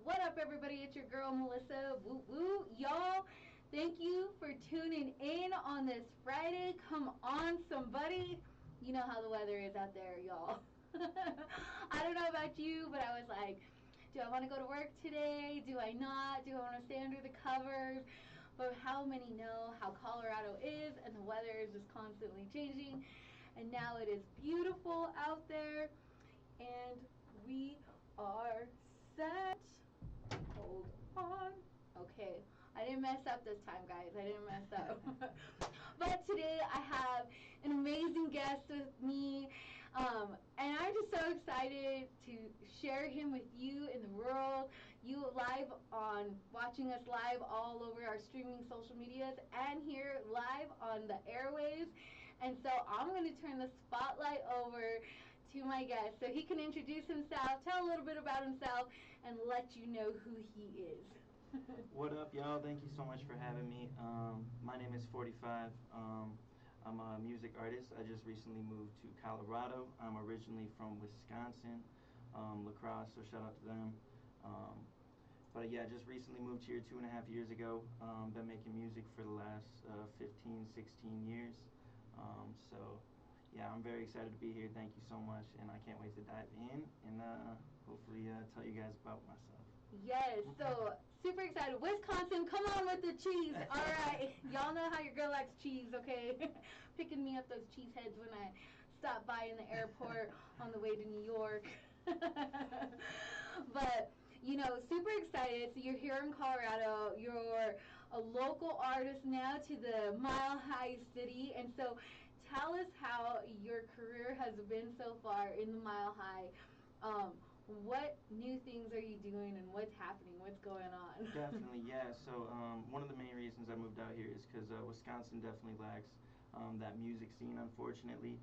What up, everybody? It's your girl, Melissa. Woo woo. Y'all, thank you for tuning in on this Friday. Come on, somebody. You know how the weather is out there, y'all. I don't know about you, but I was like, do I want to go to work today? Do I not? Do I want to stay under the covers? But how many know how Colorado is, and the weather is just constantly changing. And now it is beautiful out there, and we are set. Hold on. Okay, I didn't mess up this time, guys. I didn't mess up. But today I have an amazing guest with me, and I'm just so excited to share him with you in the world. You watching us live all over our streaming social medias and here live on the airwaves. And so I'm going to turn the spotlight over to my guest so he can introduce himself, tell a little bit about himself, and let you know who he is. What up, y'all? Thank you so much for having me. My name is 45. I'm a music artist. I just recently moved to Colorado. I'm originally from Wisconsin, La Crosse, so shout out to them. But yeah, I just recently moved here 2.5 years ago. Been making music for the last 15, 16 years. So yeah, I'm very excited to be here. Thank you so much, and I can't wait to dive in and hopefully tell you guys about myself. Yes, so super excited. Wisconsin, come on with the cheese. All right, y'all know how your girl likes cheese, okay? Picking me up those cheese heads when I stop by in the airport on the way to New York. But super excited. So you're here in Colorado. You're a local artist now to the Mile High City, and so tell us how your career has been so far in the Mile High. What new things are you doing, and what's happening? What's going on? Definitely, yeah. So one of the main reasons I moved out here is because Wisconsin definitely lacks that music scene, unfortunately.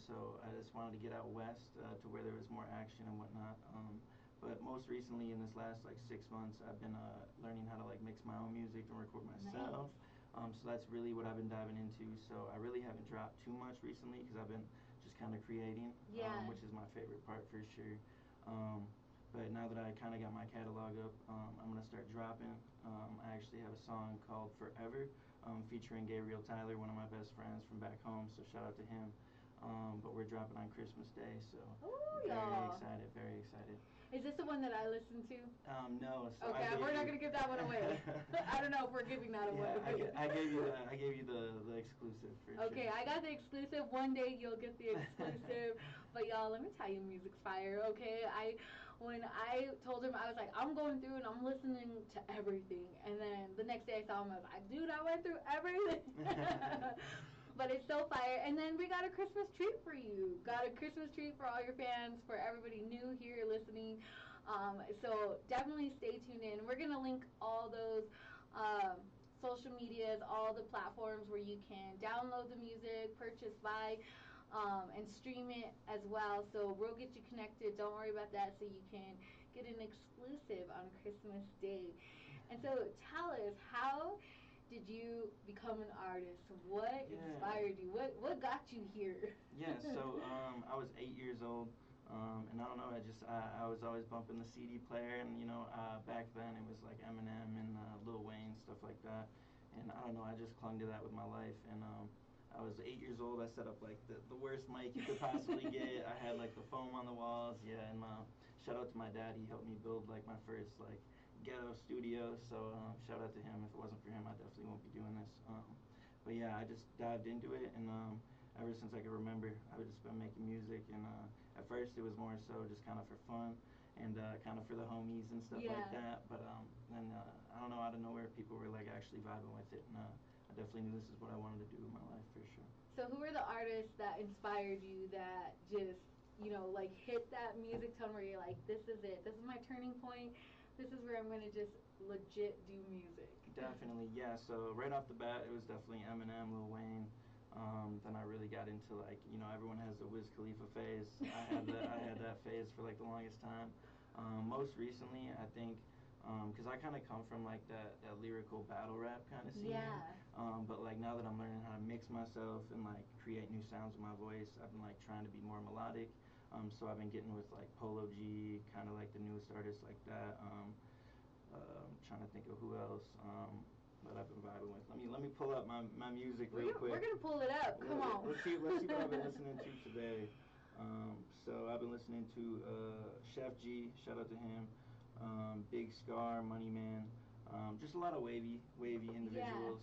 So I just wanted to get out west to where there was more action and whatnot. But most recently, in this last 6 months, I've been learning how to mix my own music and record myself. Nice. So that's really what I've been diving into. So I really haven't dropped too much recently because I've been just kind of creating, which is my favorite part for sure. But now that I kind of got my catalog up, I'm going to start dropping. I actually have a song called Forever featuring Gabriel Tyler, one of my best friends from back home, so shout out to him. But we're dropping on Christmas Day, so very excited. Is this the one that I listened to? No. So okay, we're not going to give that one away. I don't know if we're giving that away. I gave you the exclusive for sure. Okay, I got the exclusive. One day you'll get the exclusive. But y'all, let me tell you, music's fire. Okay, when I told him, I was like, I'm going through and I'm listening to everything. And then the next day I saw him, I was like, dude, I went through everything. But it's so fire. And then we got a Christmas treat for you. Got a Christmas treat for all your fans, for everybody new here listening. So definitely stay tuned in. We're going to link all those social medias, all the platforms where you can download the music, purchase, buy, and stream it as well. So we'll get you connected. Don't worry about that, so you can get an exclusive on Christmas Day. And so tell us, how did you become an artist? What inspired you? What got you here? Yeah, so I was 8 years old, and I don't know, I was always bumping the CD player, and back then it was like Eminem and Lil Wayne, stuff like that, and I don't know, I just clung to that with my life. And I was 8 years old. I set up the worst mic you could possibly get. I had the foam on the walls, and shout out to my dad. He helped me build my first ghetto studio, so shout out to him. If it wasn't for him, I definitely won't be doing this. But yeah, I just dived into it, and ever since I could remember, I've just been making music. And at first it was more so just kind of for fun and kind of for the homies and stuff like that. But then I don't know, out of nowhere people were actually vibing with it, and I definitely knew this is what I wanted to do with my life for sure. So who were the artists that inspired you, that just hit that music tone where you're like, this is it, this is my turning point, this is where I'm going to just legit do music? Definitely, yeah. So right off the bat, it was definitely Eminem, Lil Wayne. Then I really got into everyone has the Wiz Khalifa phase. I had that phase for the longest time. Most recently, I think, because I kind of come from that lyrical battle rap kind of scene. Yeah. But now that I'm learning how to mix myself and create new sounds with my voice, I've been trying to be more melodic. So I've been getting with Polo G, kind of the newest artists like that. Trying to think of who else that I've been vibing with. Let me pull up my music real quick. We're gonna pull it up. Come on. Let's see what I've been listening to today. So I've been listening to Chef G. Shout out to him. Big Scar, Money Man. Just a lot of wavy individuals.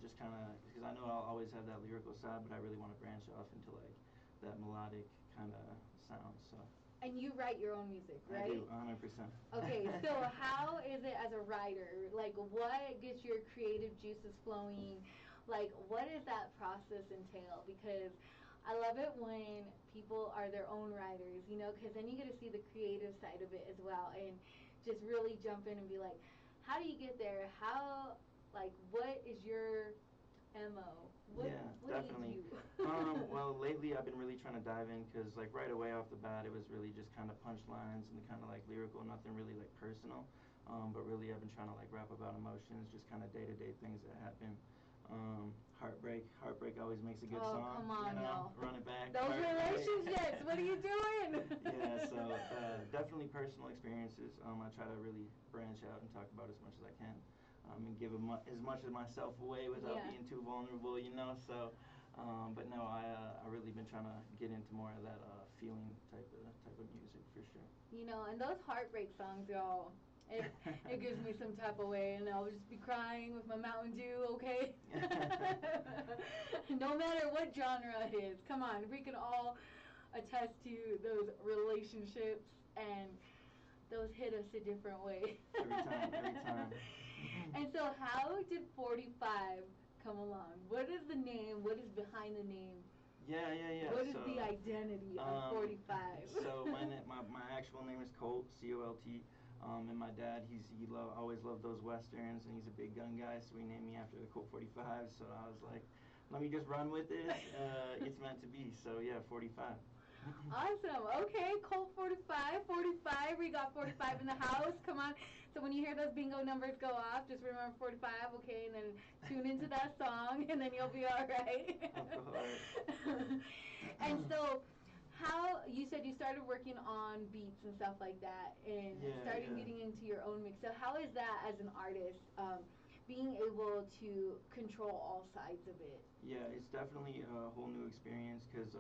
Just kind of because I know I'll always have that lyrical side, but I really want to branch off into like that melodic kind of sound. So. And you write your own music, right? I do, 100%. Okay, so how is it as a writer? Like, what gets your creative juices flowing? Like, what does that process entail? Because I love it when people are their own writers, you know, because then you get to see the creative side of it as well and just really jump in and be like, how do you get there? How, like, what is your MO? What definitely. do you do? Well, lately I've been really trying to dive in because, like, right away off the bat, it was really just kind of punchlines and kind of like lyrical, nothing really like personal. But really, I've been trying to like rap about emotions, just kind of day-to-day things that happen. Heartbreak always makes a good song. Come on, you know, now. Run it back. Those relationships, what are you doing? Yeah, so definitely personal experiences. I try to really branch out and talk about as much as I can. And give as much of myself away without being too vulnerable, you know. So, but no, I really been trying to get into more of that feeling type of music for sure. You know, and those heartbreak songs, y'all, it gives me some type of way, and I'll just be crying with my Mountain Dew, okay? No matter what genre it is, come on, we can all attest to those relationships, and those hit us a different way. Every time. And so how did 45 come along? What is the name? What is behind the name? Yeah. What is the identity of 45? So my actual name is Colt, C-O-L-T. And my dad, always loved those westerns, and he's a big gun guy, so he named me after the Colt 45. So I was like, let me just run with it. It's meant to be. So yeah, 45. Awesome. Okay, Colt 45, 45. We got 45 in the house. Come on. So when you hear those bingo numbers go off, just remember 45, okay, and then tune into that song, and then you'll be all right. Of course. And so, how you said you started working on beats and stuff like that, and starting getting into your own mix. So how is that as an artist? Being able to control all sides of it. Yeah, it's definitely a whole new experience because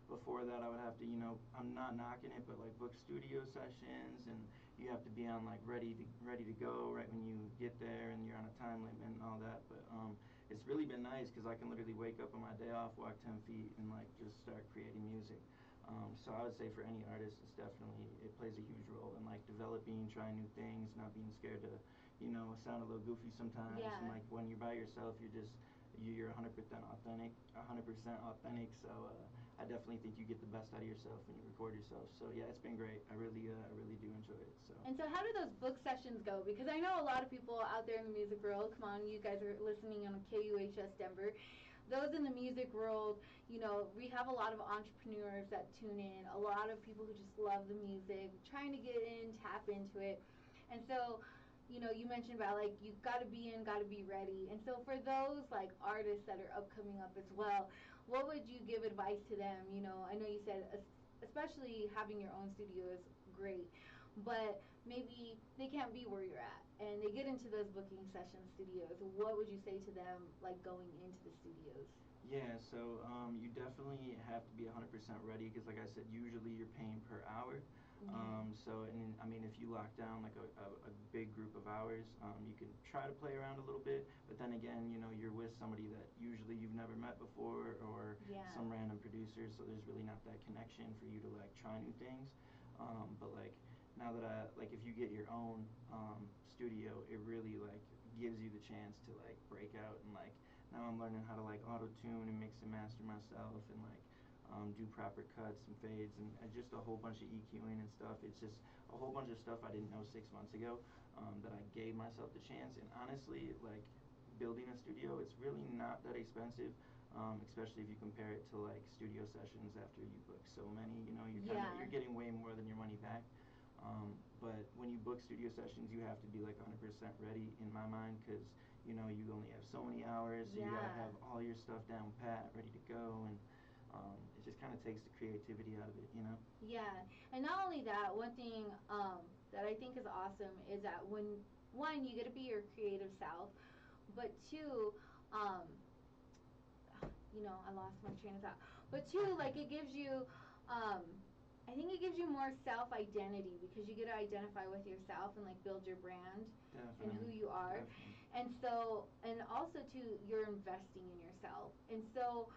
before that I would have to, you know, I'm not knocking it, but like book studio sessions, and you have to be on like ready to go right when you get there, and you're on a time limit and all that. But it's really been nice because I can literally wake up on my day off, walk 10 feet, and like just start creating music. So I would say for any artist, it plays a huge role in like developing, trying new things, not being scared to, you know, sound a little goofy sometimes. Yeah. And like when you're by yourself, you're 100% authentic. So I definitely think you get the best out of yourself when you record yourself. So yeah, it's been great. I really do enjoy it. So. And so how do those book sessions go? Because I know a lot of people out there in the music world. Come on, you guys are listening on KUHS Denver. Those in the music world, you know, we have a lot of entrepreneurs that tune in, a lot of people who just love the music, trying to get in, tap into it. And so, you know, you mentioned about like you got to be in, got to be ready. And so for those like artists that are coming up as well, what would you give advice to them? You know, I know you said especially having your own studio is great, but maybe they can't be where you're at and they get into those booking session studios. What would you say to them like going into the studios? Yeah, so you definitely have to be 100% ready because, like I said, usually you're paying per hour. So, and I mean, if you lock down like a big group of hours, you can try to play around a little bit, but then again, you know, you're with somebody that usually you've never met before or some random producer, so there's really not that connection for you to like try new things. But like now that if you get your own studio, it really like gives you the chance to like break out and like now I'm learning how to like auto tune and mix and master myself and like do proper cuts and fades and just a whole bunch of EQing and stuff. It's just a whole bunch of stuff I didn't know 6 months ago that I gave myself the chance. And honestly, like building a studio, it's really not that expensive, especially if you compare it to like studio sessions after you book so many. You know, you're getting way more than your money back. But when you book studio sessions, you have to be like 100% ready in my mind because, you know, you only have so many hours, so you gotta have all your stuff down pat, ready to go. And it just kind of takes the creativity out of it, you know. Yeah, and not only that, one thing that I think is awesome is that when one you get to be your creative self, but two, um, I lost my train of thought. But two, like it gives you, um, I think it gives you more self identity because you get to identify with yourself and like build your brand and who Definitely, you are. definitely. And so, and also too, you're investing in yourself. And so,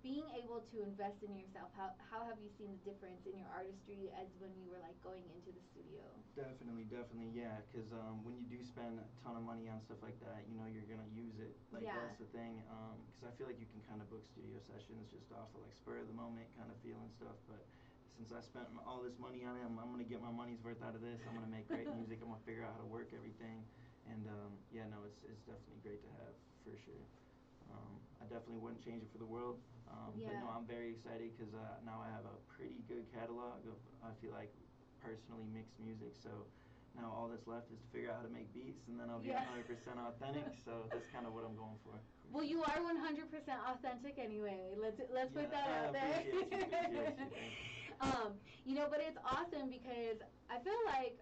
being able to invest in yourself, how have you seen the difference in your artistry as when you were like going into the studio? Definitely, definitely, yeah. Because when you do spend a ton of money on stuff like that, you know you're gonna use it. Like Yeah. that's the thing. Because I feel like you can kind of book studio sessions just off of like spur of the moment kind of feel and stuff. But since I spent all this money on it, I'm gonna get my money's worth out of this. I'm gonna make great music. I'm gonna figure out how to work everything. And yeah, no, it's definitely great to have for sure. I definitely wouldn't change it for the world. But Yeah. no, I'm very excited because now I have a pretty good catalog of, I feel like, personally mixed music. So now all that's left is to figure out how to make beats, and then I'll be Yeah. 100% authentic. So that's kind of what I'm going for. Well, you are 100% authentic anyway. Let's put that I out there. appreciate you. Thank But it's awesome because I feel like,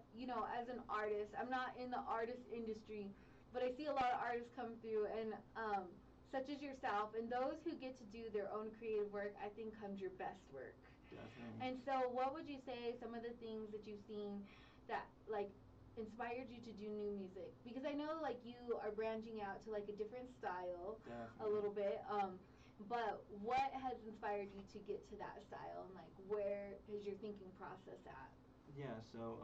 as an artist, I'm not in the artist industry, but I see a lot of artists come through and such as yourself and those who get to do their own creative work, I think comes your best work. Definitely. And so, what would you say some of the things that you've seen that like inspired you to do new music? Because I know like you are branching out to like a different style a Definitely. little bit. But what has inspired you to get to that style, and like where is your thinking process at? Yeah, so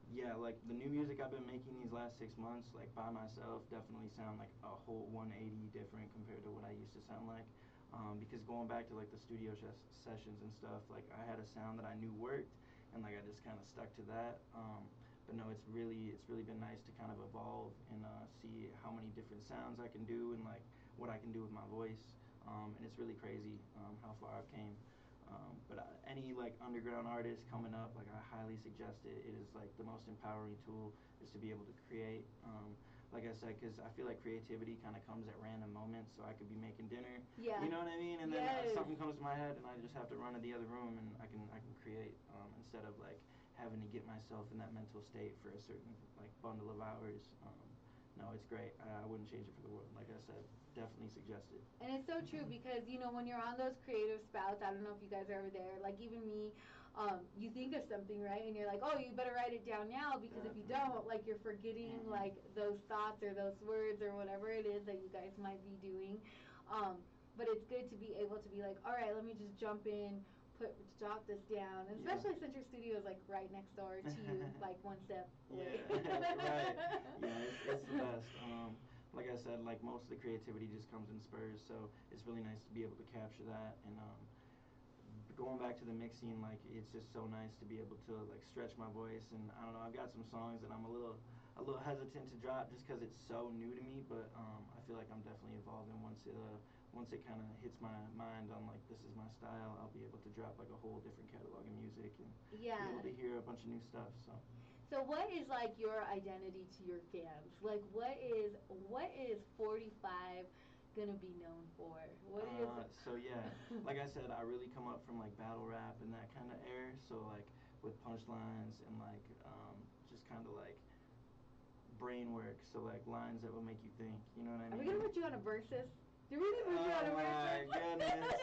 yeah, like the new music I've been making these last 6 months, like by myself, definitely sound like a whole 180 different compared to what I used to sound like. Because going back to like the studio sessions and stuff, like I had a sound that I knew worked, and like I just kind of stuck to that. But no, it's really been nice to kind of evolve and see how many different sounds I can do and like what I can do with my voice. And it's really crazy how far I've came. But any like underground artist coming up, like I highly suggest it. It is like the most empowering tool is to be able to create. Like I said, because I feel like creativity kind of comes at random moments. So I could be making dinner, Yeah. you know what I mean, and then Yes. something comes to my head, and I just have to run to the other room, and I can create instead of like having to get myself in that mental state for a certain like bundle of hours. No, it's great. I wouldn't change it for the world. Like I said, definitely suggest it. And it's so true because when you're on those creative spouts, I don't know if you guys are ever there. Like even me, you think of something right, and you're like, oh, you better write it down now because if you don't, like you're forgetting like those thoughts or those words or whatever it is that you guys might be doing. But it's good to be able to be like, all right, let me just jump in, jot this down, and especially since your studio is like right next door to you, like one step away. Yeah, right. Yeah, it's the best. Like I said, like most of the creativity just comes in spurs, so it's really nice to be able to capture that. And going back to the mixing, like it's just so nice to be able to like stretch my voice. And I don't know, I've got some songs that I'm a little hesitant to drop just because it's so new to me. But I feel like I'm definitely evolving once it kind of hits my mind on like this is my style. I'll be able to drop like a whole different catalog of music and be able to hear a bunch of new stuff. So what is like your identity to your fans? Like what is 45 gonna be known for? What is So yeah, like I said, I really come up from like battle rap and that kind of era. So like with punchlines and like just kind of like brain work. So like lines that will make you think. You know what I Are mean? we gonna put you on a versus? Did we really put you on a versus? Oh my goodness!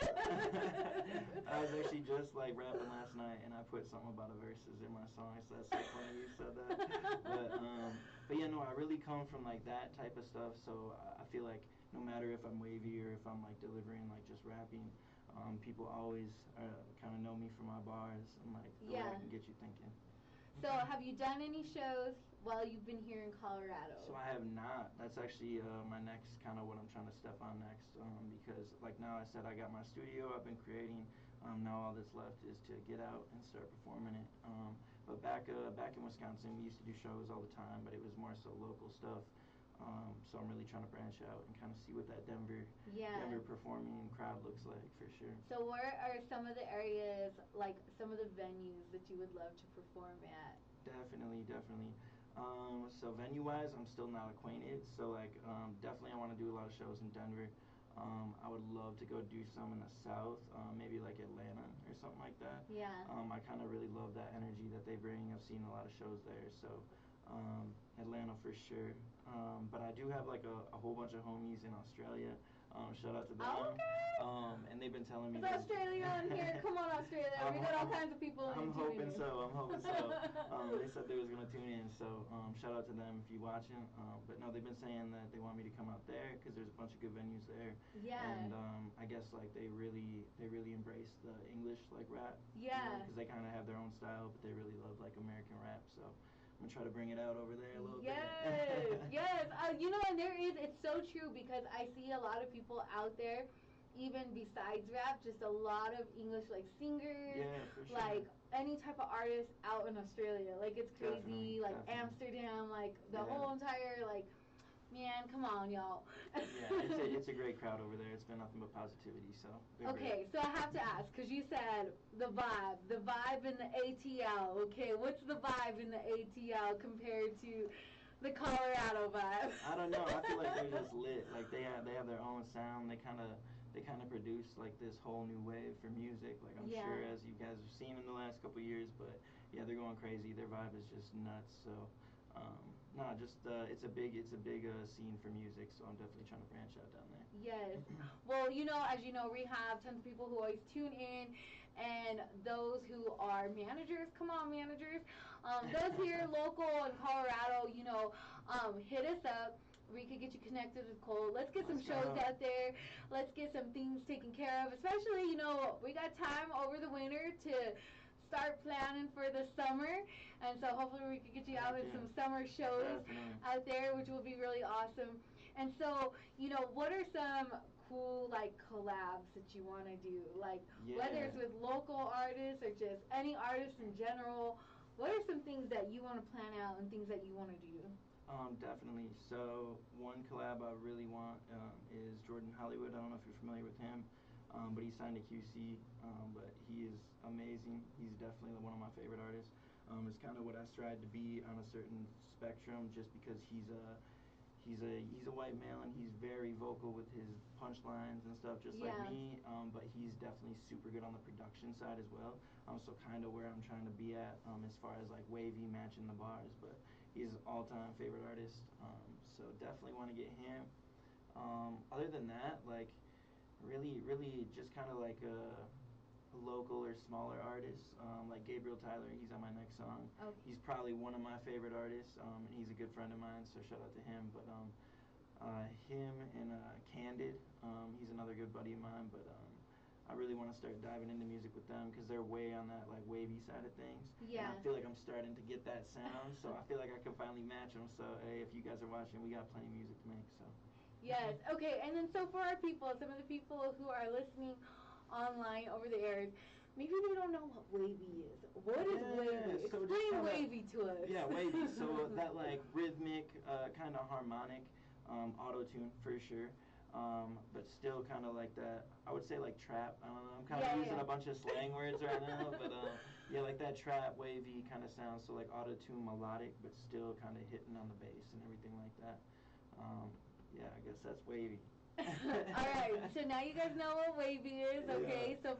I was actually just like rapping last night, and I put something about a verses in my song. So that's so funny you said that. But yeah, no, I really come from like that type of stuff. So I feel like no matter if I'm wavy or if I'm like delivering like just rapping, people always kind of know me for my bars and like the way I can get you thinking. So have you done any shows while you've been here in Colorado? So I have not. That's actually my next kind of what I'm trying to step on next because like now I said I got my studio. I've been creating. Now all that's left is to get out and start performing it. But back in Wisconsin, we used to do shows all the time, but it was more so local stuff. So I'm really trying to branch out and kind of see what that Denver performing crowd looks like for sure. So where are some of the areas, like some of the venues that you would love to perform at? Definitely. So venue-wise, I'm still not acquainted. So like, definitely I want to do a lot of shows in Denver. I would love to go do some in the South, maybe like Atlanta or something like that. Yeah. I kind of really love that energy that they bring. I've seen a lot of shows there, so Atlanta for sure. But I do have like a whole bunch of homies in Australia. Shout out to them. Okay. And they've been telling me. Is Australia on here? Come on, Australia. We got all kinds of people. I'm hoping so. I'm hoping so. They said they was gonna tune in, so shout out to them if you watching. But no, they've been saying that they want me to come out there because there's a bunch of good venues there. Yeah. And I guess like they really embrace the English like rap. Yeah. Because they kind of have their own style, but they really love like American rap. So I'm gonna try to bring it out over there a little bit. Yes. You know, and it's so true because I see a lot of people out there, even besides rap, just a lot of English like singers, yeah, for sure. like any type of artist out in Australia. Like it's crazy, like Amsterdam, like the whole entire like. Man, come on, y'all. Yeah, it's a great crowd over there. It's been nothing but positivity. So. Okay, so I have to ask because you said the vibe in the ATL. Okay, what's the vibe in the ATL compared to the Colorado vibe? I don't know. I feel like they're just lit. Like they have their own sound. They kind of produce like this whole new wave for music. Like I'm sure as you guys have seen in the last couple of years. But yeah, they're going crazy. Their vibe is just nuts. So. It's a big scene for music, so I'm definitely trying to branch out down there. Yes. Well, you know, as you know, we have tons of people who always tune in, and those who are managers, come on, managers, those here local in Colorado, you know, hit us up. We could get you connected with Cole. Let's get some shows out there. Let's get some things taken care of. Especially, you know, we got time over the winter to start planning for the summer, and so hopefully we can get you out in some summer shows out there, which will be really awesome. And so, you know, what are some cool like collabs that you want to do, like whether it's with local artists or just any artists in general? What are some things that you want to plan out and things that you want to do? Definitely. So one collab I really want is Jordan Hollywood. I don't know if you're familiar with him. But he signed to QC, but he is amazing. He's definitely one of my favorite artists. It's kind of what I strive to be on a certain spectrum, just because he's a white male and he's very vocal with his punchlines and stuff, just like me. But he's definitely super good on the production side as well. So kind of where I'm trying to be at as far as like wavy matching the bars. But he's an all-time favorite artist. So definitely want to get him. Other than that, like. Really just kind of like a local or smaller artist, like Gabriel Tyler. He's on my next song. Okay. He's probably one of my favorite artists, and he's a good friend of mine, so shout out to him. But him and Candid, he's another good buddy of mine, but I really want to start diving into music with them because they're way on that like wavy side of things. Yeah. And I feel like I'm starting to get that sound, so I feel like I can finally match them. So hey, if you guys are watching, we got plenty of music to make. So. Yes. Okay. And then so for our people, some of the people who are listening online over the airs, maybe they don't know what wavy is. What is wavy? So explain wavy to us. Yeah, wavy. So that like rhythmic, kind of harmonic, auto-tune for sure. But still kind of like that, I would say like trap. I don't know, I'm kind of using a bunch of slang words right now, but yeah, like that trap, wavy kind of sound. So like auto-tune melodic, but still kind of hitting on the bass and everything like that. Yeah, I guess that's wavy. All right, so now you guys know what wavy is, okay? Yeah. So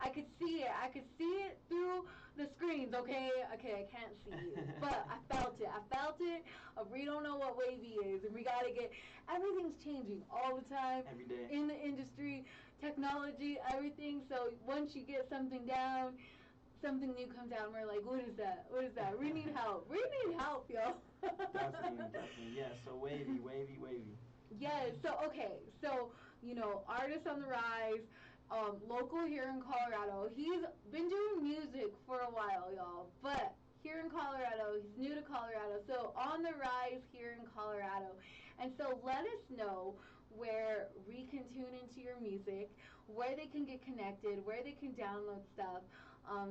I could see it through the screens, okay? Okay, I can't see you, but I felt it. We don't know what wavy is, and we gotta everything's changing all the time. Every day. In the industry, technology, everything. So once you get something down, something new comes out, and we're like, what is that? We need help, y'all. Definitely, yeah. So wavy. Yes, so you know, artist on the rise, local here in Colorado. He's been doing music for a while, y'all, but here in Colorado, he's new to Colorado, so on the rise here in Colorado. And so let us know where we can tune into your music, where they can get connected, where they can download stuff.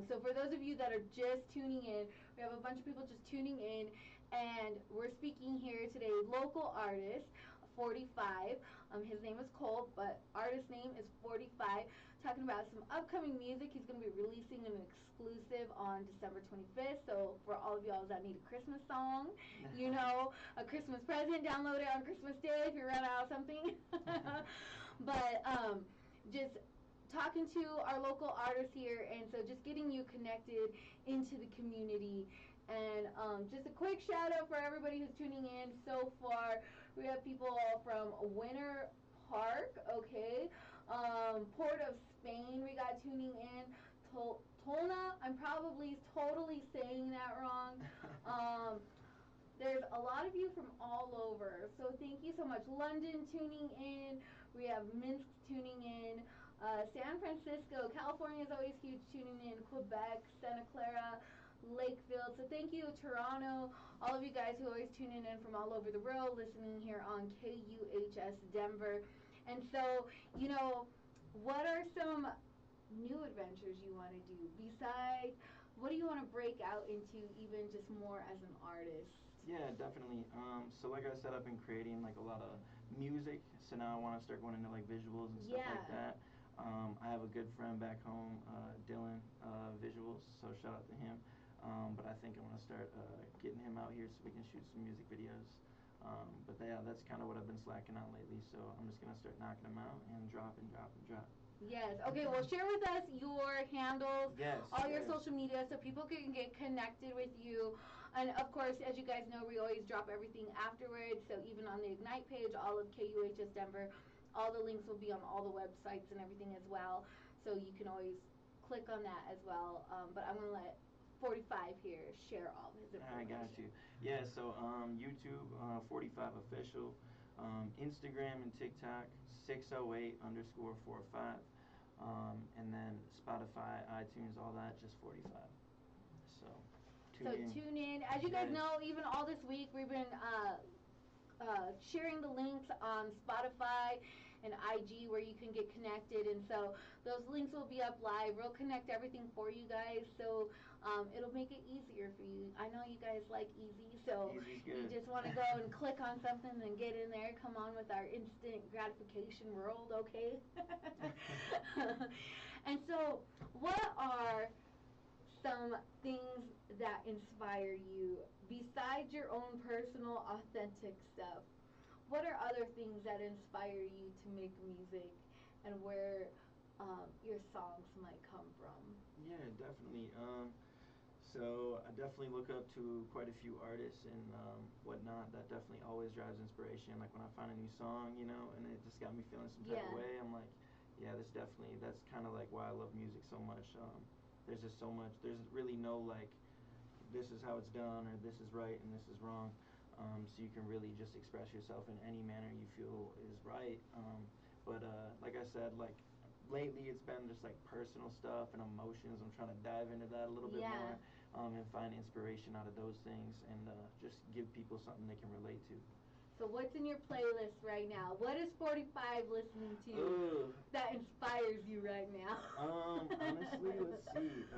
So for those of you that are just tuning in, we have a bunch of people just tuning in, and we're speaking here today, local artist, 45. His name is Cole, but artist name is 45. Talking about some upcoming music. He's going to be releasing an exclusive on December 25th. So for all of y'all that need a Christmas song, you know, a Christmas present, download it on Christmas Day if you run out of something. But just talking to our local artists here, and so just getting you connected into the community. And just a quick shout out for everybody who's tuning in so far. We have people from Winter Park, okay, Port of Spain. We got tuning in. Tolna, I'm probably totally saying that wrong. There's a lot of you from all over, so thank you so much. London tuning in. We have Minsk tuning in. San Francisco, California is always huge tuning in. Quebec, Santa Clara, Lakefield. So thank you, Toronto, all of you guys who always tune in from all over the world, listening here on KUHS Denver. And so, what are some new adventures you want to do besides? What do you want to break out into, even just more as an artist? Yeah, definitely. So like I said, I've been creating like a lot of music. So now I want to start going into like visuals and stuff like that. I have a good friend back home, Dylan, visuals. So shout out to him. But I think I'm gonna start getting him out here so we can shoot some music videos. But yeah, that's kind of what I've been slacking on lately. So I'm just gonna start knocking them out and drop and drop and drop. Yes. Okay. Well, share with us your handles, yes, all your social media, so people can get connected with you. And of course, as you guys know, we always drop everything afterwards. So even on the Ignite page, all of KUHS Denver, all the links will be on all the websites and everything as well. So you can always click on that as well. But I'm gonna let 45 here share all his information. I got you. Yeah. So YouTube, 45 official. Instagram and TikTok, 608_45. And then Spotify, iTunes, all that, just 45. So tune in. As you guys know, even all this week, we've been sharing the links on Spotify and IG where you can get connected, and so those links will be up live. We'll connect everything for you guys, so it'll make it easier for you. I know you guys like easy, so you just want to go and click on something and get in there. Come on with our instant gratification world, okay? And so what are some things that inspire you besides your own personal authentic stuff? What are other things that inspire you to make music, and where your songs might come from? Yeah, definitely. So I definitely look up to quite a few artists and whatnot. That definitely always drives inspiration. Like when I find a new song, and it just got me feeling some type of way, I'm like, yeah, that's kind of like why I love music so much. There's just so much. There's really no like, this is how it's done or this is right and this is wrong. So you can really just express yourself in any manner you feel is right. But like I said, like lately it's been just like personal stuff and emotions. I'm trying to dive into that a little bit more and find inspiration out of those things and just give people something they can relate to. So what's in your playlist right now? What is 45 listening to that inspires you right now? Honestly, let's see.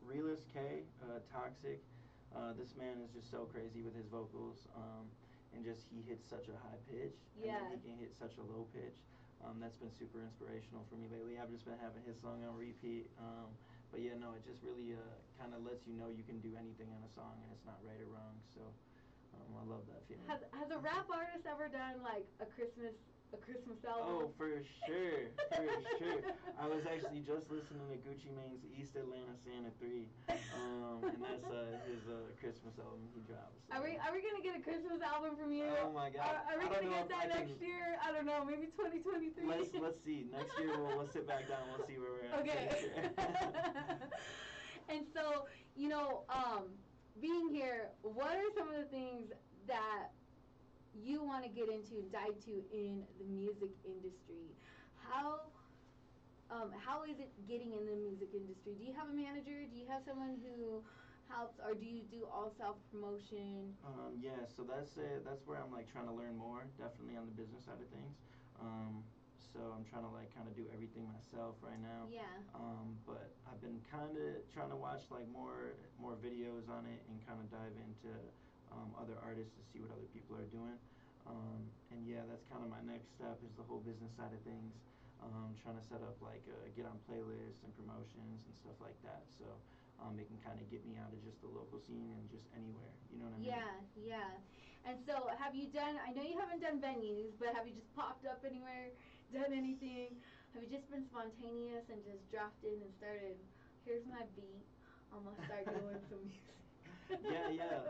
Realist K, Toxic. This man is just so crazy with his vocals, and just he hits such a high pitch, and then he can hit such a low pitch. That's been super inspirational for me lately. I've just been having his song on repeat. But yeah, no, it just really kind of lets you know you can do anything on a song and it's not right or wrong. So I love that feeling. Has a rap artist ever done like a Christmas album? Oh, for sure, for sure. I was actually just listening to Gucci Mane's East Atlanta Santa 3, and that's his Christmas album he dropped. So. Are we gonna get a Christmas album from you? Oh my God! Are we gonna get that next year? I don't know, maybe 2023. Let's see. Next year we'll sit back down. We'll see where we're at. Okay. And so being here, what are some of the things that you want to get into and dive to in the music industry? How is it getting in the music industry? Do you have a manager? Do you have someone who helps, or do you do all self-promotion? Yeah, so that's it. That's where I'm like trying to learn more, definitely on the business side of things. So I'm trying to like kind of do everything myself right now. Yeah. But I've been kind of trying to watch like more videos on it and kind of dive into other artists to see what other people are doing. And yeah, that's kind of my next step is the whole business side of things. Trying to set up like get on playlists and promotions and stuff like that. So it can kind of get me out of just the local scene and just anywhere. You know what I mean? Yeah. And so have you done, I know you haven't done venues, but have you just popped up anywhere done anything? Have you just been spontaneous and just dropped in and started? Here's my beat. I'm gonna start doing some music. Yeah.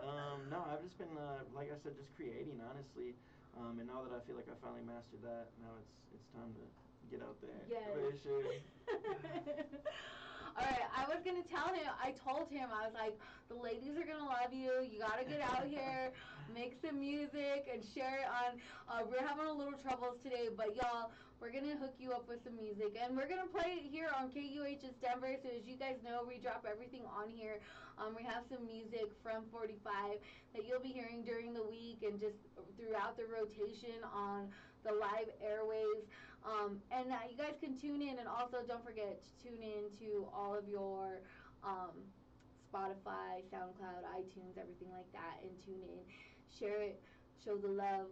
No, I've just been, like I said, just creating, honestly. And now that I feel like I finally mastered that, now it's time to get out there. Yes. For sure. All right, I was gonna tell him. I told him I was like, the ladies are gonna love you. You gotta get out here, make some music, and share it on. We're having a little troubles today, but y'all, we're gonna hook you up with some music, and we're gonna play it here on KUHS Denver. So as you guys know, we drop everything on here. We have some music from 45 that you'll be hearing during the week and just throughout the rotation on the live airwaves. And you guys can tune in, and also don't forget to tune in to all of your Spotify, SoundCloud, iTunes, everything like that, and tune in, share it, show the love.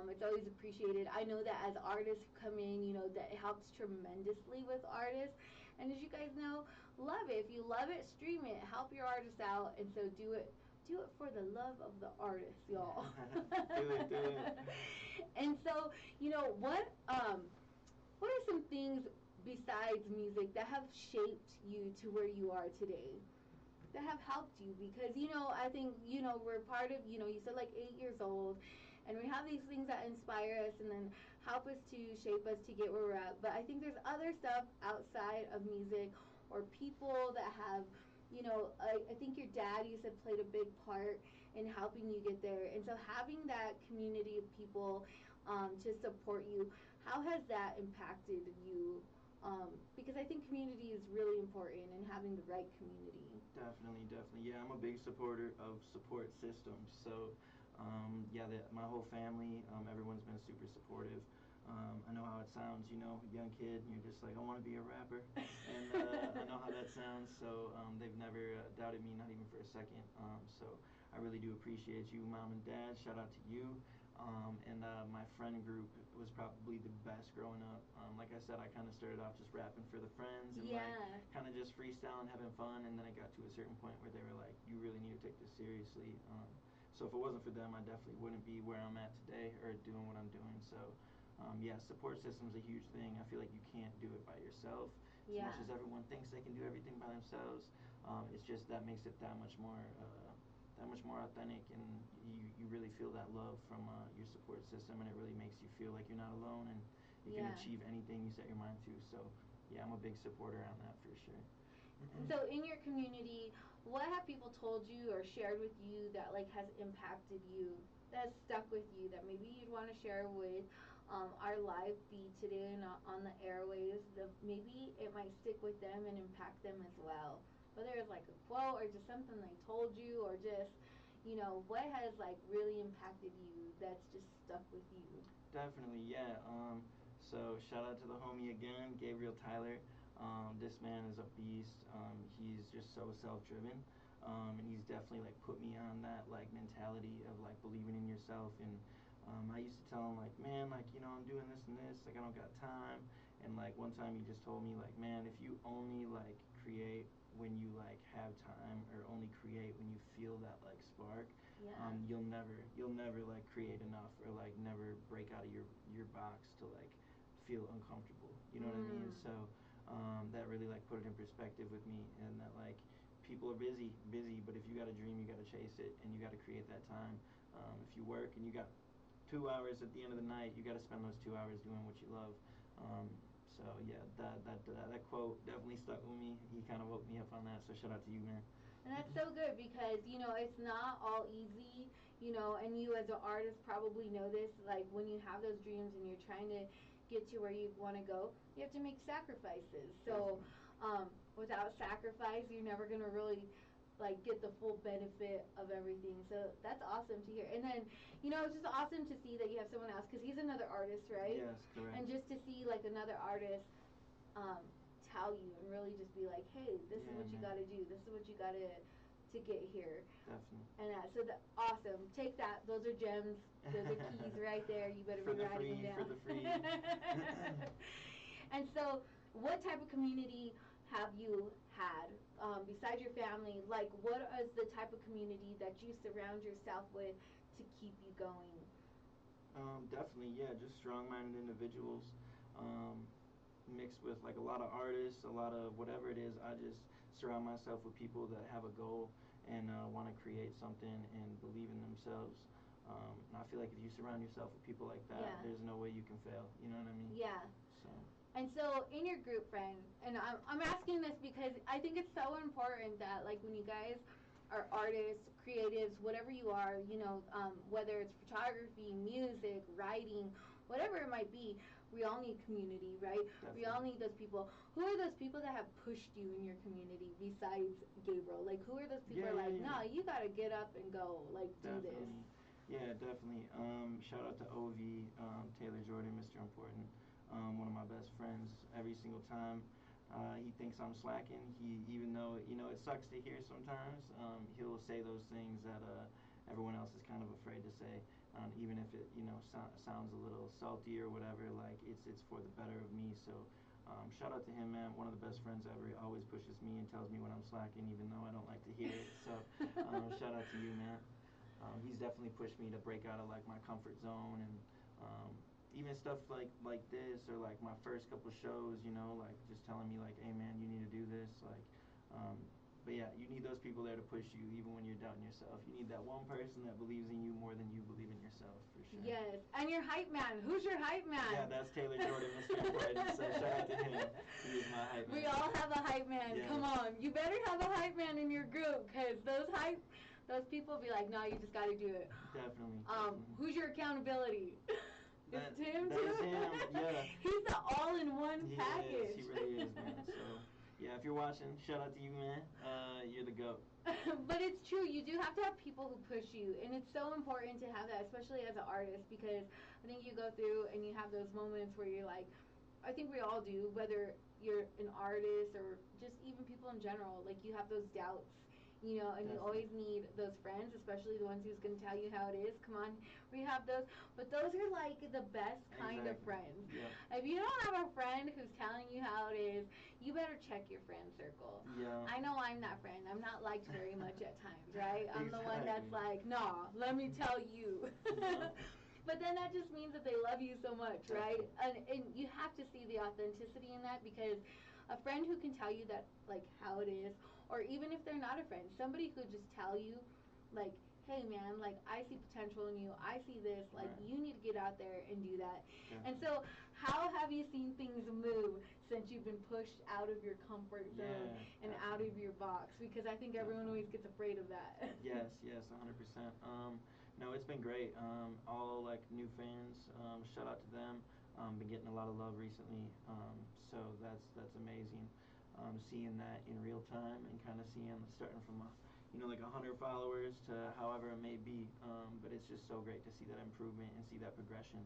It's always appreciated. I know that as artists come in, that it helps tremendously with artists. And as you guys know, love it. If you love it, stream it. Help your artists out, and so do it. Do it for the love of the artist, y'all. Do it. And so, what are some things besides music that have shaped you to where you are today? That have helped you? Because, I think, we're part of, you said like 8 years old, and we have these things that inspire us and then help us to shape us to get where we're at. But I think there's other stuff outside of music or people that have, I think your dad, you said, played a big part in helping you get there. And so having that community of people to support you, how has that impacted you? Because I think community is really important, and having the right community. Definitely. Yeah, I'm a big supporter of support systems. So, yeah, my whole family, everyone's been super supportive. I know how it sounds, young kid, and you're just like, I want to be a rapper. And I know how that sounds, so they've never doubted me, not even for a second. So I really do appreciate you, Mom and Dad. Shout out to you. And my friend group was probably the best growing up. Like I said, I kind of started off just rapping for the friends and like kind of just freestyling, having fun, and then I got to a certain point where they were like, you really need to take this seriously. So if it wasn't for them, I definitely wouldn't be where I'm at today or doing what I'm doing. So yeah, support system's a huge thing. I feel like you can't do it by yourself. As much as everyone thinks they can do everything by themselves, it's just that makes it that much more authentic, and you really feel that love from your support system, and it really makes you feel like you're not alone, and you can achieve anything you set your mind to. So yeah, I'm a big supporter on that for sure. So in your community, what have people told you or shared with you that like has impacted you, that's stuck with you, that maybe you'd want to share with our live feed today and on the airwaves? Maybe it might stick with them and impact them as well. Whether it's like a quote or just something they told you, or just, what has like really impacted you that's just stuck with you? Definitely, yeah. So shout out to the homie again, Gabriel Tyler. This man is a beast. He's just so self-driven, and he's definitely like put me on that like mentality of like believing in yourself. And I used to tell him like, man, like I'm doing this and this, like I don't got time. And like one time he just told me like, man, if you only like create when you like have time, or only create when you feel that like spark, you'll never like create enough, or like never break out of your box to like feel uncomfortable. You know what I mean? So that really like put it in perspective with me, and that like people are busy, but if you got a dream, you got to chase it, and you got to create that time. If you work and you got 2 hours at the end of the night, you got to spend those 2 hours doing what you love. So yeah, that quote definitely stuck with me. He kind of woke me up on that. So shout out to you, man. And that's so good because, it's not all easy, and you as an artist probably know this. Like, when you have those dreams and you're trying to get to where you want to go, you have to make sacrifices. So, without sacrifice, you're never going to really, like, get the full benefit of everything. So, that's awesome to hear. And then, it's just awesome to see that you have someone else, because he's another artist, right? Yes, correct. And just to see, like, another artist, tell you and really just be like, hey, this is what you got to do, this is what you got to get here. Definitely. And so awesome, take that, those are gems, those are keys right there, you better be writing them down. For the free. And so what type of community have you had besides your family? Like, what is the type of community that you surround yourself with to keep you going? Definitely, yeah, just strong-minded individuals. um, mixed with like a lot of artists, a lot of whatever it is. I just surround myself with people that have a goal and want to create something and believe in themselves. And I feel like if you surround yourself with people like that, Yeah. there's no way you can fail. You know what I mean? Yeah. So. And so in your group, friend, and I'm asking this because I think it's so important that, like, when you guys are artists, creatives, whatever you are, you know, whether it's photography, music, writing, whatever it might be, we all need community, right? Definitely. We all need those people. Who are those people that have pushed you in your community besides Gabriel? Like, who are those people that are like, no, you got to get up and go, like, do Definitely. this? Yeah, definitely. Shout out to OV, Taylor Jordan, Mr. Important, one of my best friends. Every single time he thinks I'm slacking, even though it sucks to hear sometimes, he'll say those things that everyone else is kind of afraid to say, even if it sounds a little salty or whatever. Like it's for the better of me. So shout out to him, man. One of the best friends ever. He always pushes me and tells me when I'm slacking, even though I don't like to hear it. So shout out to you, man. He's definitely pushed me to break out of like my comfort zone, and even stuff like this, or like my first couple shows, like just telling me like, hey man, you need to do this, like but yeah, you need those people there to push you even when you're doubting yourself. You need that one person that believes in you more than you believe in yourself, for sure. Yes, and your hype man. Who's your hype man? Yeah, that's Taylor Jordan, Mr. Important. So shout out to him. He is my hype man. We all have a hype man. Yes. Come on, you better have a hype man in your group, because those people be like, no, you just got to do it. Definitely. Who's your accountability? That, It's him that too. is him. Yeah. He's the all-in-one package. He really is, man. So yeah, if you're watching, shout out to you, man. You're the GOAT. But it's true. You do have to have people who push you, and it's so important to have that, especially as an artist, because I think you go through and you have those moments where you're like, I think we all do, whether you're an artist or just even people in general, like you have those doubts, and Definitely. you always need those friends, especially the ones who's going to tell you how it is. Come on, we have those, but those are like the best kind of friends. Yeah. If you don't have a friend who's telling you how it is, you better check your friend circle. Yeah. I know I'm that friend. I'm not liked very much at times, right? I'm the one that's Exactly. like, nah, let me tell you. Yeah. But then that just means that they love you so much, right? And you have to see the authenticity in that, because a friend who can tell you that, like, how it is, or even if they're not a friend, somebody who could just tell you, like, hey man, like, I see potential in you, I see this, like, Right. you need to get out there and do that. Definitely. And so how have you seen things move since you've been pushed out of your comfort zone and out of your box? Because I think everyone always gets afraid of that. Yes, 100%. No, it's been great. All like new fans, shout out to them. Been getting a lot of love recently, so that's amazing. Seeing that in real time and kind of seeing starting from like 100 followers to however it may be. But it's just so great to see that improvement and see that progression.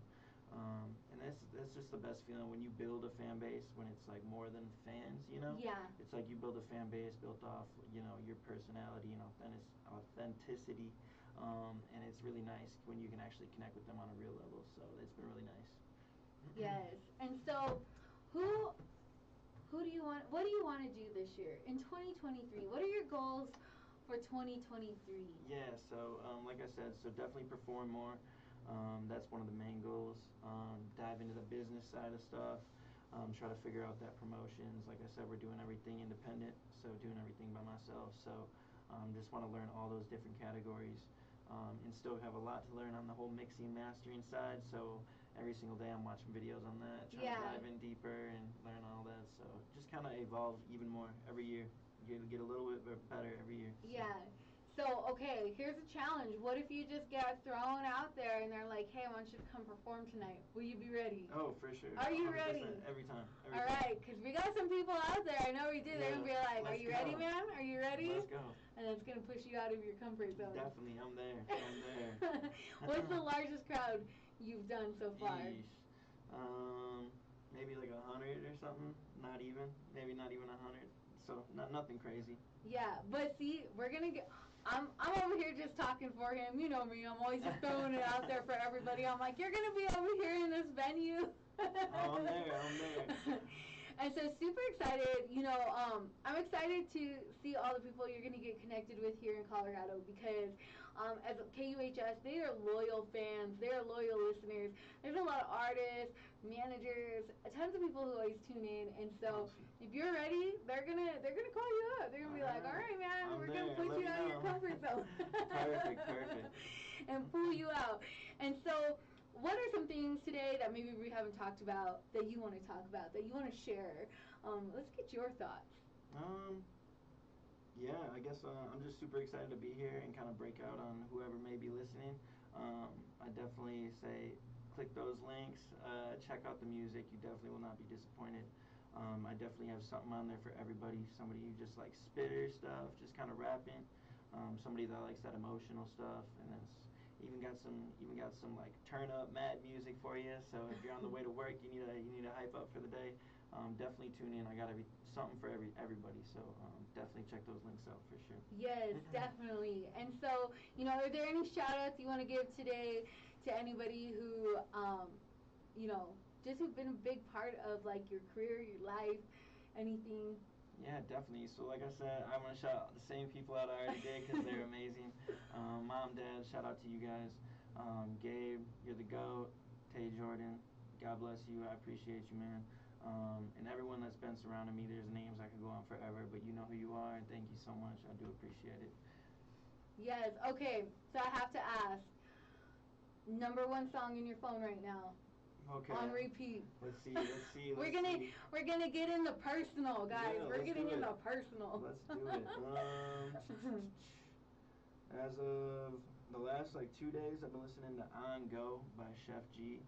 And that's just the best feeling when you build a fan base, when it's like more than fans, Yeah. It's like you build a fan base built off, your personality and authenticity. And it's really nice when you can actually connect with them on a real level. So it's been really nice. Yes. And so who do you want, what do you want to do this year in 2023? What are your goals for 2023? Yeah, so like I said, so definitely perform more. That's one of the main goals. Dive into the business side of stuff. Try to figure out that promotions. Like I said, we're doing everything independent, so doing everything by myself. So just want to learn all those different categories, and still have a lot to learn on the whole mixing, mastering side. So every single day I'm watching videos on that, trying to dive in deeper and learn all that. So just kind of evolve even more every year. Get a little bit better every year. So. Yeah. So, okay, here's a challenge. What if you just get thrown out there and they're like, hey, I want you to come perform tonight. Will you be ready? Oh, for sure. Are you ready? Every time. All right, because we got some people out there. I know we do. They're going to be like, are you ready, man? Are you ready? Let's go. And it's going to push you out of your comfort zone. Definitely, I'm there. What's the largest crowd you've done so far? Maybe like 100 or something. Not even. Maybe not even 100. So nothing crazy. Yeah, but see, we're gonna get. I'm over here just talking for him. You know me. I'm always just throwing it out there for everybody. I'm like, you're gonna be over here in this venue. I'm there. And so super excited. I'm excited to see all the people you're gonna get connected with here in Colorado, because as KUHS, they are loyal fans. They are loyal listeners. There's a lot of artists, managers, tons of people who always tune in. And so Awesome. if you're ready, they're gonna call you up. They're gonna be like, all right, man, I'm we're there. gonna put Let you me out of your know. comfort zone. Perfect. And pull you out. And so what are some things today that maybe we haven't talked about that you want to talk about, that you want to share? Let's get your thoughts. Yeah, I guess I'm just super excited to be here and kind of break out on whoever may be listening. I definitely say click those links, check out the music. You definitely will not be disappointed. I definitely have something on there for everybody. Somebody who just likes spitter stuff, just kind of rapping. Somebody that likes that emotional stuff, and then even got some like turn up mad music for you. So if you're on the way to work, you need to hype up for the day. Definitely tune in. I got something for everybody. So definitely check those links out for sure. Yes, definitely. And so, are there any shout outs you want to give today to anybody who, just who've been a big part of like your career, your life, anything? Yeah, definitely. So like I said, I want to shout out the same people out I already did because they're amazing. Mom, Dad, shout out to you guys. Gabe, you're the GOAT. Tay Jordan, God bless you. I appreciate you, man. And everyone that's been surrounding me, there's names I could go on forever, but you know who you are, and thank you so much. I do appreciate it. Yes. Okay. So I have to ask. Number one song in your phone right now. Okay. On repeat. Let's see. We're gonna get in the personal, guys. Yeah, we're getting in the personal. Let's do it. As of the last like 2 days, I've been listening to On Go by Chef G.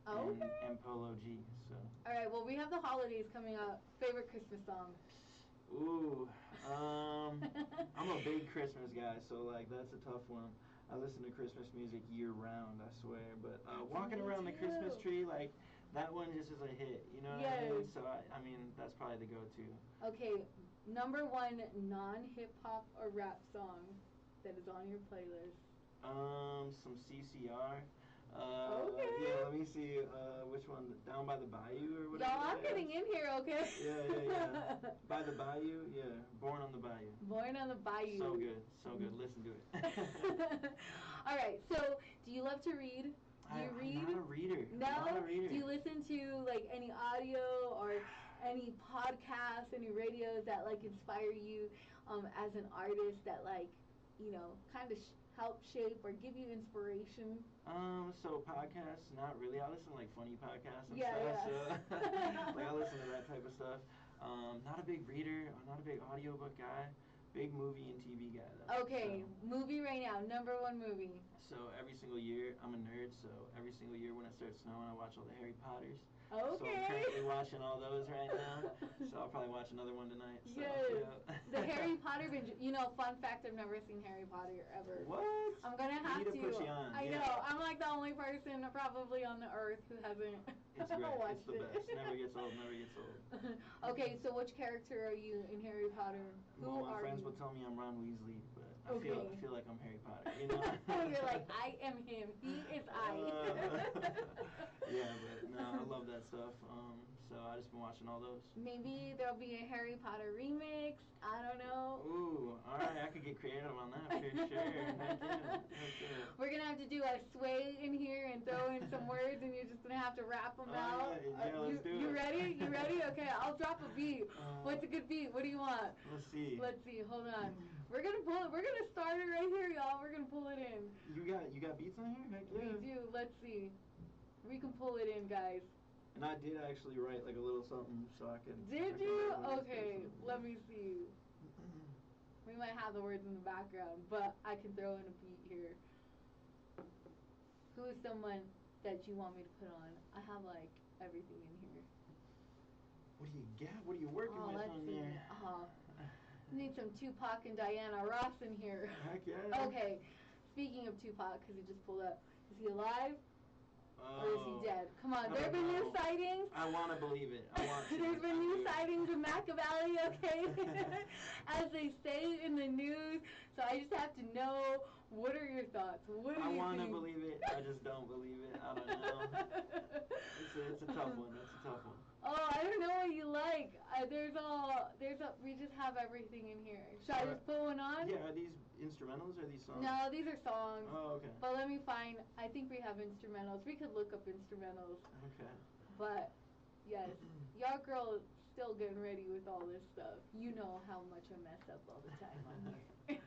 And Polo G. So. All right. Well, we have the holidays coming up. Favorite Christmas song? Ooh. I'm a big Christmas guy, so like that's a tough one. I listen to Christmas music year round, I swear. But walking around the Christmas tree, like that one just is a hit. You know what I mean? So I mean that's probably the go-to. Okay. Number one non-hip hop or rap song that is on your playlist. Some CCR. Okay. Yeah, let me see which one. Down by the Bayou or whatever. Y'all, I'm getting in here, okay? Yeah. By the Bayou, yeah. Born on the Bayou. Born on the Bayou. So good. Listen to it. All right. So, do you love to read? Do you read? I'm not a reader. No. Not a reader. Do you listen to like any audio or any podcasts, any radios that like inspire you as an artist that like kind of help shape or give you inspiration? So podcasts, not really. I listen to like funny podcasts and stuff. Yeah. So like I listen to that type of stuff. Not a big reader. I'm not a big audiobook guy. Big movie and TV guy though. Okay, so. Movie right now. Number one movie. So every single year, I'm a nerd. So every single year when it starts snowing, I watch all the Harry Potters. Okay. So I'm currently watching all those right now. So I'll probably watch another one tonight. So, yes. Yeah. The Harry Potter binge. Fun fact, I've never seen Harry Potter ever. What? I'm going to have to. Put you on. I know. I'm like the only person probably on the earth who hasn't watched it. It's the best. Never gets old. Okay, so which character are you in Harry Potter? Well, my friends will tell me I'm Ron Weasley, but I feel like I'm Harry Potter. You know? You're like, I am him. He is I. Yeah, but no, I love that stuff. So I just been watching all those. Maybe there'll be a Harry Potter remix. I don't know. Ooh, all right, I could get creative on that for sure. Heck yeah. We're gonna have to do a sway in here and throw in some words, and you're just gonna have to rap them out. Yeah, let's do it. You ready? You ready? Okay, I'll drop a beat. What's a good beat? What do you want? Let's see. Hold on. We're gonna pull it. We're gonna start it right here, y'all. We're gonna pull it in. You got beats on here? Heck yeah. We do. Let's see. We can pull it in, guys. And I did actually write like a little something so I could. Did you? Okay, let me see. We might have the words in the background, but I can throw in a beat here. Who is someone that you want me to put on? I have like everything in here. What do you got? What are you working with on there? Need some Tupac and Diana Ross in here. Heck yeah. Okay, speaking of Tupac, because he just pulled up, is he alive? Or is he dead? Come on, there have been new sightings. I want to believe it. There's been new sightings in Maca Valley, okay? As they say in the news. So I just have to know, what are your thoughts? What do you think? I want to believe it. I just don't believe it. I don't know. It's a tough one. That's a tough one. Oh, I don't know what you like. We just have everything in here. Should I just put one on? Yeah, are these instrumentals or are these songs? No, these are songs. Oh, okay. But let me find, I think we have instrumentals. We could look up instrumentals. Okay. But yes, y'all girl still getting ready with all this stuff. You know how much I mess up all the time on here.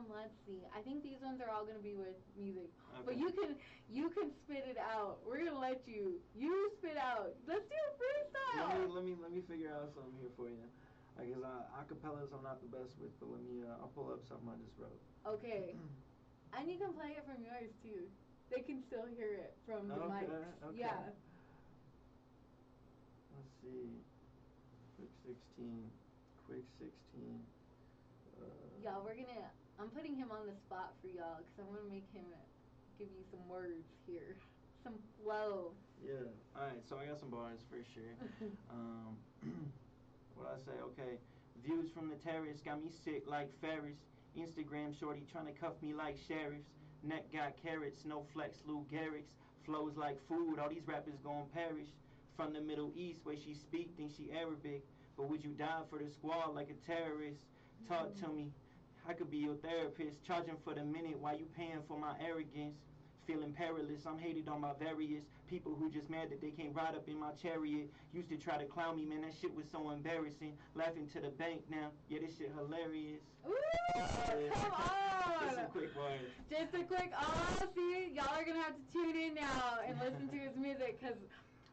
Let's see. I think these ones are all gonna be with music. Okay. But you can spit it out. We're gonna let you spit out. Let's do a freestyle. Let me figure out something here for you. I guess acapellas I'm not the best with, but I'll pull up something I just wrote. Okay. And you can play it from yours too. They can still hear it from the mics. Okay. Yeah. Let's see. Quick 16. Y'all, I'm putting him on the spot for y'all because I want to make him give you some words here. Some flow. Yeah. Alright, so I got some bars for sure. What I say? Okay. Views from the terrace got me sick like Ferris. Instagram shorty trying to cuff me like sheriffs. Neck got carrots, no flex, Lou Gehrig's. Flows like food, all these rappers gon' perish. From the Middle East, where she speak, think she Arabic. But would you die for the squad like a terrorist? Talk to me, I could be your therapist. Charging for the minute while you paying for my arrogance. Feeling perilous, I'm hated on by various people who just mad that they can't ride up in my chariot. Used to try to clown me, man, that shit was so embarrassing. Laughing to the bank now, yeah, this shit hilarious. Ooh, come on! Just some quick words. Just a quick, see, y'all are gonna have to tune in now and listen to his music, because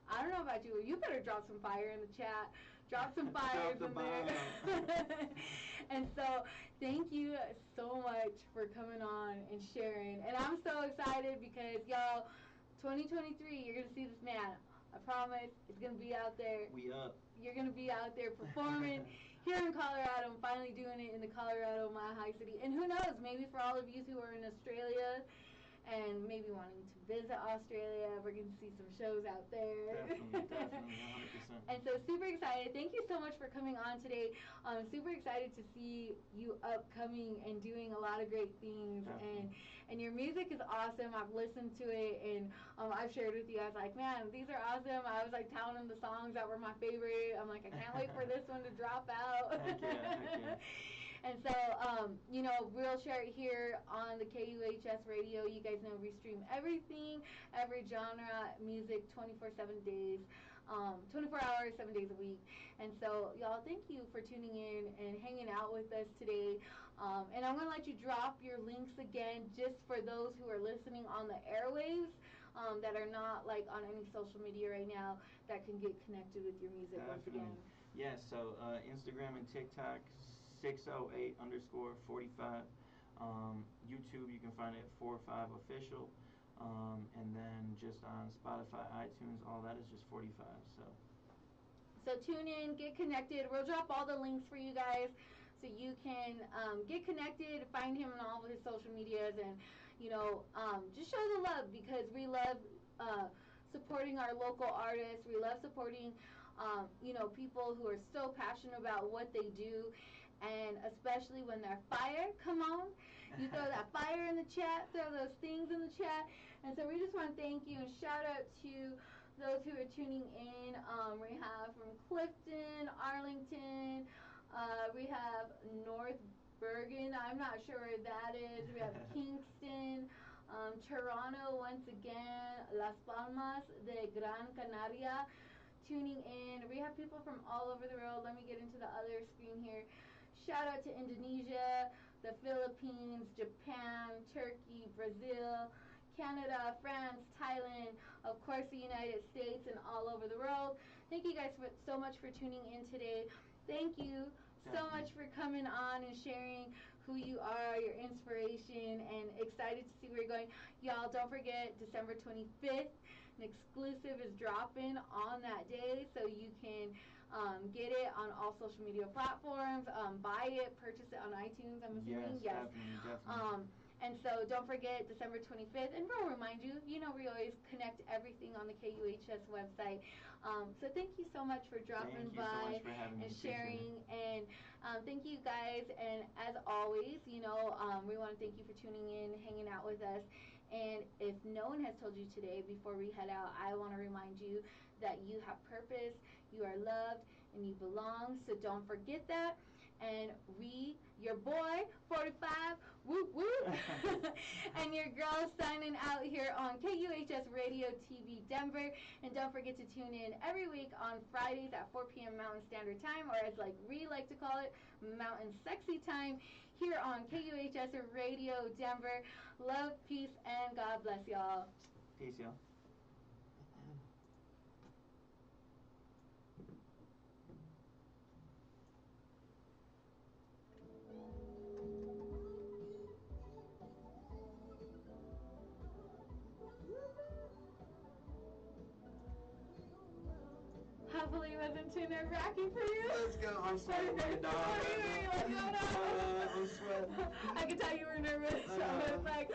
I don't know about you, you better drop some fire in the chat. Drop some fires in there. And so, thank you so much for coming on and sharing. And I'm so excited because, y'all, 2023, you're going to see this man. I promise. It's going to be out there. We up. You're going to be out there performing here in Colorado. I'm finally doing it in the Colorado, my high city. And who knows, maybe for all of you who are in Australia and maybe wanting to visit Australia, we're going to see some shows out there. Definitely, 100%. And so super excited. Thank you so much for coming on today. I'm super excited to see you upcoming and doing a lot of great things. And your music is awesome. I've listened to it and I've shared with you. I was like, man, these are awesome. I was like telling them the songs that were my favorite. I'm like, I can't wait for this one to drop out. Heck yeah. And so, we'll share it here on the KUHS radio. You guys know we stream everything, every genre, music, 24/7 days, 24 hours, 7 days a week. And so, y'all, thank you for tuning in and hanging out with us today. And I'm going to let you drop your links again just for those who are listening on the airwaves that are not like on any social media right now that can get connected with your music once again. Yeah, so Instagram and TikTok, 608_45. YouTube, you can find it at 45official. And then just on Spotify, iTunes, all that is just 45. So tune in, get connected. We'll drop all the links for you guys so you can get connected, find him on all of his social medias, and just show the love, because we love supporting our local artists. We love supporting people who are so passionate about what they do, and especially when they're fire. Come on, you throw that fire in the chat, throw those things in the chat. And so we just want to thank you and shout out to those who are tuning in. We have from Clifton, Arlington, we have North Bergen, I'm not sure where that is. We have Kingston, Toronto once again, Las Palmas de Gran Canaria tuning in. We have people from all over the world. Let me get into the other screen here. Shout out to Indonesia, the Philippines, Japan, Turkey, Brazil, Canada, France, Thailand, of course the United States, and all over the world. Thank you guys so much for tuning in today. Thank you so much for coming on and sharing who you are, your inspiration, and excited to see where you're going. Y'all, don't forget, December 25th, an exclusive is dropping on that day, so you can get it on all social media platforms, buy it, purchase it on iTunes, I'm assuming. Yes. Definitely. And so don't forget, December 25th, and we'll remind you, we always connect everything on the KUHS website. So thank you so much for dropping by and sharing, and thank you guys, and as always, we want to thank you for tuning in, hanging out with us. And if no one has told you today, before we head out, I want to remind you that you have purpose, you are loved, and you belong, so don't forget that. And we, your boy, 45, whoop whoop, and your girl signing out here on KUHS Radio TV Denver. And don't forget to tune in every week on Fridays at 4 p.m. Mountain Standard Time, or as like we like to call it, Mountain Sexy Time, here on KUHS Radio Denver. Love, peace, and God bless y'all. Peace, y'all. Hopefully it wasn't too nerve-wracking for you. Let's go. I'm sweating, dog. I'm sweating. I could tell you were nervous. So I was like,